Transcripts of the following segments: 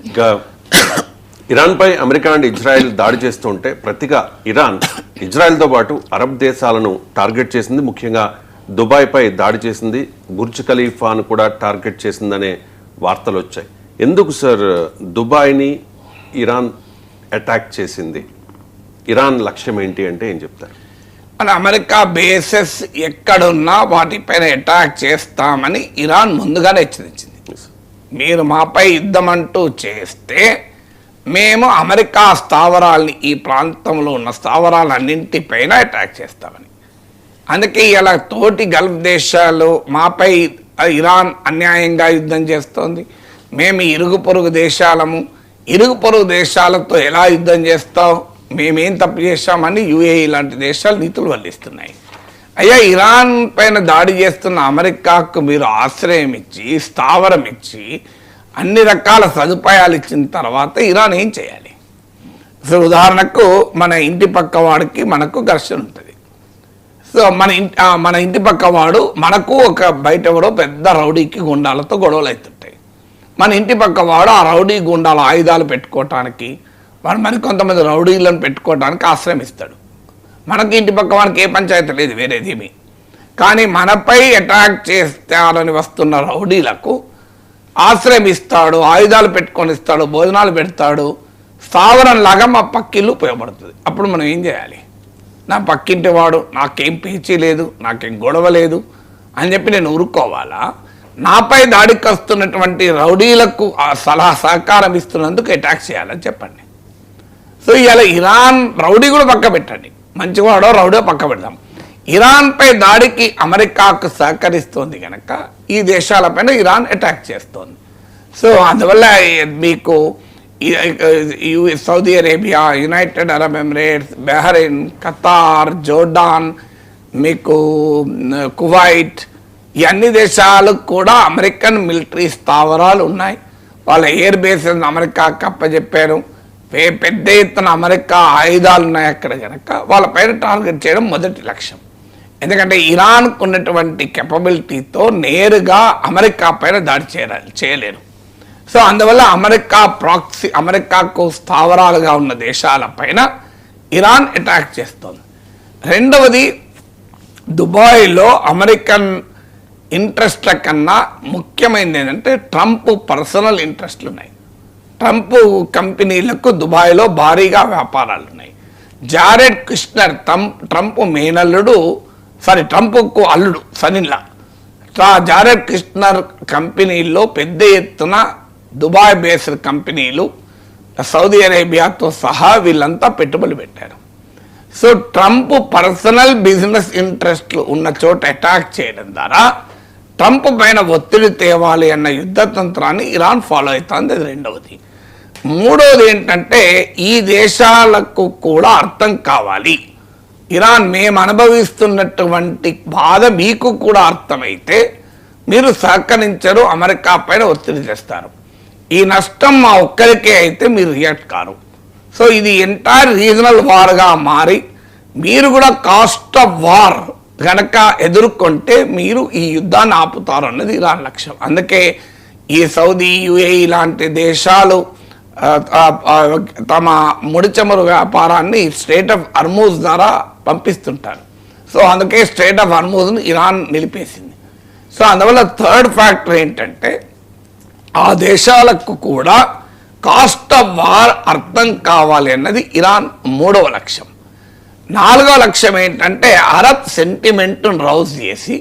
ఇంకా ఇరాన్పై America and Israel దాడి చేస్తుంటే ప్రతిగా ఇరాన్ ఇజ్రాయెల్తో పాటు అరబ్ దేశాలను టార్గెట్ చేసింది. ముఖ్యంగా దుబాయ్పై దాడి చేసింది, బుర్జ్ ఖలీఫాను కూడా టార్గెట్ చేసిందనే వార్తలు వచ్చాయి. ఎందుకు సార్ దుబాయ్ని ఇరాన్ అటాక్ చేసింది? ఇరాన్ లక్ష్యం ఏంటి అంటే ఏం చెప్తారు? మన అమెరికా బేసెస్ ఎక్కడున్నా వాటిపైన అటాక్ చేస్తామని ఇరాన్ ముందుగానే హెచ్చరించింది. మీరు మాపై యుద్ధం అంటూ చేస్తే మేము అమెరికా స్థావరాలని, ఈ ప్రాంతంలో ఉన్న స్థావరాలన్నింటిపైన అటాక్ చేస్తామని. అందుకే ఇలా తోటి గల్ఫ్ దేశాలు మాపై ఇరాన్ అన్యాయంగా యుద్ధం చేస్తోంది, మేము ఇరుగు పొరుగు దేశాలము, ఇరుగు పొరుగు దేశాలతో ఎలా యుద్ధం చేస్తాం, మేమేం తప్పు చేశామని యుఏఈ లాంటి దేశాలు నీతులు వల్లిస్తున్నాయి. అయ్యా, ఇరాన్ పైన దాడి చేస్తున్న అమెరికాకు మీరు ఆశ్రయం ఇచ్చి, స్థావరం ఇచ్చి, అన్ని రకాల సదుపాయాలు ఇచ్చిన తర్వాత ఇరాన్ ఏం చేయాలి? సో ఉదాహరణకు మన ఇంటి పక్క వాడికి మనకు ఘర్షణ ఉంటుంది. సో మన ఇంటి పక్క వాడు మనకు ఒక బయట ఎవడో పెద్ద రౌడీకి గుండాలతో గొడవలు అవుతుంటాయి. మన ఇంటి పక్క వాడు ఆ రౌడీ గుండాల ఆయుధాలు పెట్టుకోవటానికి, వాడు మరి కొంతమంది రౌడీలను పెట్టుకోవడానికి ఆశ్రమిస్తాడు. మనకి ఇంటి పక్క వాడికి ఏ పంచాయతీ లేదు వేరేదేమి. కానీ మనపై అటాక్ చేస్తారని వస్తున్న రౌడీలకు ఆశ్రమిస్తాడు, ఆయుధాలు పెట్టుకొని ఇస్తాడు, భోజనాలు పెడతాడు, స్థావరం లాగా మా పక్కిల్లు ఉపయోగపడుతుంది. అప్పుడు మనం ఏం చేయాలి? నా పక్కింటి వాడు నాకేం పేచీ లేదు, నాకేం గొడవ లేదు అని చెప్పి నేను ఊరుకోవాలా? నాపై దాడికి వస్తున్నటువంటి రౌడీలకు సహకారం ఇస్తున్నందుకు అటాక్ చేయాలని చెప్పండి. సో ఇలా ఇరాన్ రౌడీ కూడా పక్క పెట్టండి, మంచివాడో రౌడో పక్క పెడదాం. ఇరాన్పై దాడికి అమెరికాకు సహకరిస్తోంది కనుక ఈ దేశాలపైన ఇరాన్ అటాక్ చేస్తోంది. సో అందువల్ల మీకు Saudi Arabia, United Arab Emirates, Bahrain, Qatar, Jordan, మీకు కువైట్, ఈ అన్ని దేశాలకు కూడా అమెరికన్ మిలిటరీ స్థావరాలు ఉన్నాయి. వాళ్ళ ఎయిర్ బేసెస్ అమెరికాకు అప్పచెప్పారు. పెద్ద ఎత్తున అమెరికా ఆయుధాలు ఉన్నాయి అక్కడ కనుక వాళ్ళపైన టార్గెట్ చేయడం మొదటి లక్ష్యం. ఎందుకంటే ఇరాన్కు ఉన్నటువంటి కెపబిలిటీతో నేరుగా అమెరికా పైన దాడి చేయలేరు. సో అందువల్ల అమెరికాకు స్థావరాలుగా ఉన్న దేశాలపైన ఇరాన్ అటాక్ చేస్తోంది. రెండవది, దుబాయ్లో అమెరికన్ ఇంట్రెస్ట్ల కన్నా ముఖ్యమైనది ఏంటంటే ట్రంప్ పర్సనల్ ఇంట్రెస్ట్లు ఉన్నాయి. ట్రంప్ కంపెనీలకు దుబాయ్లో భారీగా వ్యాపారాలు ఉన్నాయి. జారెడ్ కుష్నర్, ట్రంప్ మేనల్లుడు, ట్రంప్కు అల్లుడు సనిన్లా, జారెడ్ కుష్నర్ కంపెనీల్లో పెద్ద ఎత్తున దుబాయ్ బేస్డ్ కంపెనీలు, సౌదీ అరేబియాతో సహా వీళ్ళంతా పెట్టుబడులు పెట్టారు. సో ట్రంప్ పర్సనల్ బిజినెస్ ఇంట్రెస్ట్లు ఉన్న చోట అటాక్ చేయడం ద్వారా ట్రంప్ పైన ఒత్తిడి తేవాలి అన్న యుద్ధతంత్రాన్ని ఇరాన్ ఫాలో అవుతుంది. అది రెండవది. మూడవది ఏంటంటే ఈ దేశాలకు కూడా అర్థం కావాలి, ఇరాన్ మేము అనుభవిస్తున్నటువంటి బాధ మీకు కూడా అర్థమైతే మీరు సహకరించరు, అమెరికా పైన ఒత్తిడి చేస్తారు. ఈ నష్టం మా ఒక్కరికే అయితే మీరు రియాక్ట్ కారు. సో ఇది ఎంటైర్ రీజనల్ వార్గా మారి మీరు కూడా కాస్ట్ ఆఫ్ వార్ గనక ఎదుర్కొంటే మీరు ఈ యుద్ధాన్ని ఆపుతారు అన్నది ఇరాన్ లక్ష్యం. అందుకే ఈ సౌదీ, యుఏఈ లాంటి దేశాలు తమ ముడి చమురు వ్యాపారాన్ని స్ట్రెయిట్ ఆఫ్ హర్మూజ్ ద్వారా పంపిస్తుంటారు. సో అందుకే స్ట్రెయిట్ ఆఫ్ హర్మూజ్ను ఇరాన్ నిలిపేసింది. సో అందువల్ల థర్డ్ ఫ్యాక్టర్ ఏంటంటే ఆ దేశాలకు కూడా కాస్ట్ ఆఫ్ వార్ అర్థం కావాలి అన్నది ఇరాన్ మూడవ లక్ష్యం. నాలుగవ లక్ష్యం ఏంటంటే అరబ్ సెంటిమెంట్ను రౌజ్ చేసి,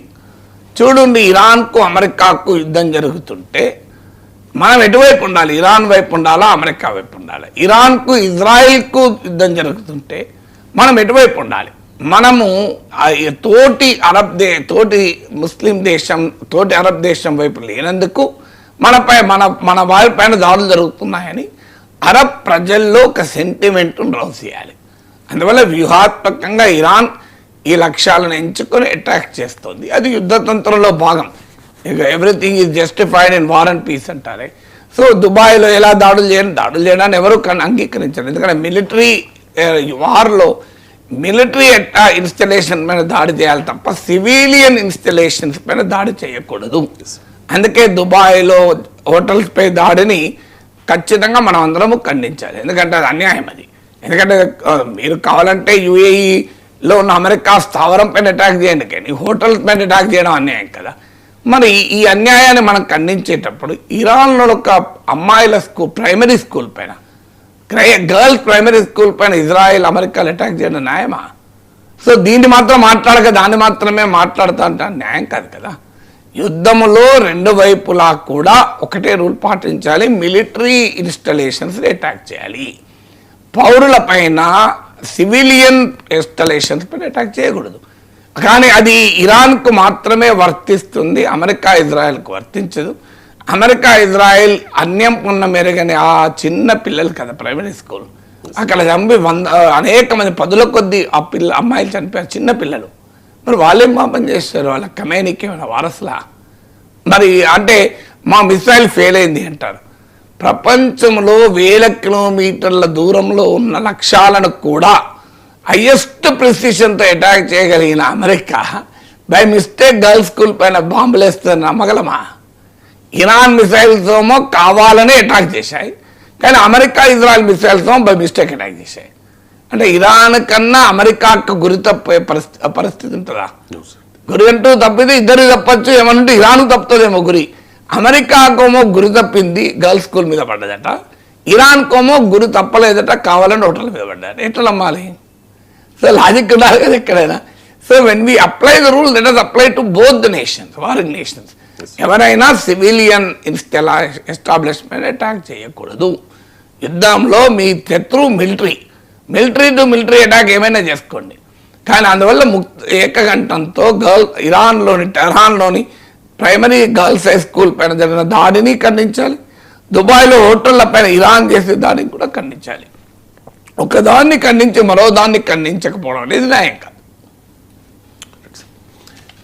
చూడండి ఇరాన్కు అమెరికాకు యుద్ధం జరుగుతుంటే మనం ఎటువైపు ఉండాలి? ఇరాన్ వైపు ఉండాలా, అమెరికా వైపు ఉండాలి? ఇరాన్కు ఇజ్రాయిల్కు యుద్ధం జరుగుతుంటే మనం ఎటువైపు ఉండాలి? మనము తోటి ముస్లిం దేశం, తోటి అరబ్ దేశం వైపు లేనందుకు మన వారి పైన దాడులు జరుగుతున్నాయని అరబ్ ప్రజల్లో ఒక సెంటిమెంట్ను రౌజ్ చేయాలి. అందువల్ల వ్యూహాత్మకంగా ఇరాన్ ఈ లక్ష్యాలను ఎంచుకొని అటాక్ చేస్తుంది. అది యుద్ధతంత్రంలో భాగం. ఇక everything is justified in war and peace అంటారే. సో దుబాయ్లో ఎలా దాడులు చేయడాన్ని ఎవరు అంగీకరించారు. ఎందుకంటే మిలిటరీ వార్లో మిలిటరీ ఇన్స్టలేషన్ పైన దాడి చేయాలి తప్ప సివిలియన్ ఇన్స్టలేషన్స్ పైన దాడి చేయకూడదు అందుకే దుబాయ్లో హోటల్స్పై దాడిని ఖచ్చితంగా మనం అందరము ఖండించాలి. ఎందుకంటే అది అన్యాయం. అది ఎందుకంటే మీరు కావాలంటే యుఏఈలో ఉన్న అమెరికా స్థావరం పైన అటాక్ చేయండి, కానీ హోటల్స్ పైన అటాక్ చేయడం అన్యాయం కదా. మరి ఈ అన్యాయాన్ని మనం ఖండించేటప్పుడు ఇరాన్లో ఒక అమ్మాయిల స్కూల్, ప్రైమరీ స్కూల్ పైన, గర్ల్స్ ప్రైమరీ స్కూల్ పైన ఇజ్రాయెల్ అమెరికాలు అటాక్ చేయడం న్యాయమా? సో దీన్ని మాత్రం మాట్లాడక దాన్ని మాత్రమే మాట్లాడుతా అంటే న్యాయం కాదు కదా. యుద్ధములో రెండు వైపులా కూడా ఒకటే రూల్ పాటించాలి. మిలిటరీ ఇన్స్టలేషన్స్ అటాక్ చేయాలి, పౌరుల పైన సివిలియన్ ఇన్స్టలేషన్స్ పైన అటాక్ చేయకూడదు. కానీ అది ఇరాన్కు మాత్రమే వర్తిస్తుంది, అమెరికా ఇజ్రాయెల్కు వర్తించదు. అమెరికా ఇజ్రాయెల్ అన్యం ఉన్న మెరుగని ఆ చిన్న పిల్లలు కదా ప్రైమరీ స్కూల్, అక్కడ చంపి అనేక మంది పదుల కొద్ది ఆ అమ్మాయిలు చనిపోయారు, చిన్న పిల్లలు. మరి వాళ్ళేం పాపం చేస్తారు? వాళ్ళ కమేనికి ఏమైనా వారసులా? మరి అంటే మా మిసైల్ ఫెయిల్ అయింది అంటారు. ప్రపంచంలో వేల కిలోమీటర్ల దూరంలో ఉన్న లక్ష్యాలను కూడా హైయెస్ట్ ప్రిసిషన్తో అటాక్ చేయగలిగిన America by mistake girls school పైన బాంబులు వేస్తుంది నమ్మగలమా? ఇరాన్ మిసైల్స్ ఏమో కావాలని అటాక్ చేశాయి, కానీ అమెరికా ఇజ్రాయెల్ మిసైల్స్ ఏమో బై మిస్టేక్ అటాక్ చేశాయి. అంటే ఇరాన్ కన్నా అమెరికాకు గురి తప్పే పరిస్థితి ఉంటుందా? గురి అంటూ తప్పితే ఇద్దరు తప్పచ్చు, ఏమనంటే ఇరాన్ తప్పుతుందేమో గురి. అమెరికాకోమో గురి తప్పింది, గర్ల్స్ స్కూల్ మీద పడ్డదట. ఇరాన్కోమో గురి తప్పలేదట, కావాలని హోటల్ మీద పడ్డారు. ఎట్లా నమ్మాలి? సో లాజిక్ ఉండాలి కదా ఎక్కడైనా. So when we apply the rule that is apply to both the nations, warning nations. ఎవరైనా సివిలియన్ ఎస్టాబ్లిష్మెంట్ అటాక్ చేయకూడదు. యుద్ధంలో మీ శత్రువు మిలిటరీ టు మిలిటరీ అటాక్ ఏమైనా చేసుకోండి, కానీ అందువల్ల ఏకగంటంతో ఇరాన్లోని టెహరాన్లోని ప్రైమరీ గర్ల్స్ హై స్కూల్ పైన జరిగిన దాడిని ఖండించాలి. దుబాయ్లో హోటళ్ల పైన ఇరాన్ చేసే దాడిని కూడా ఖండించాలి. ఒకదాన్ని ఖండించి మరో దాన్ని ఖండించకపోవడం అనేది న్యాయం కాదు.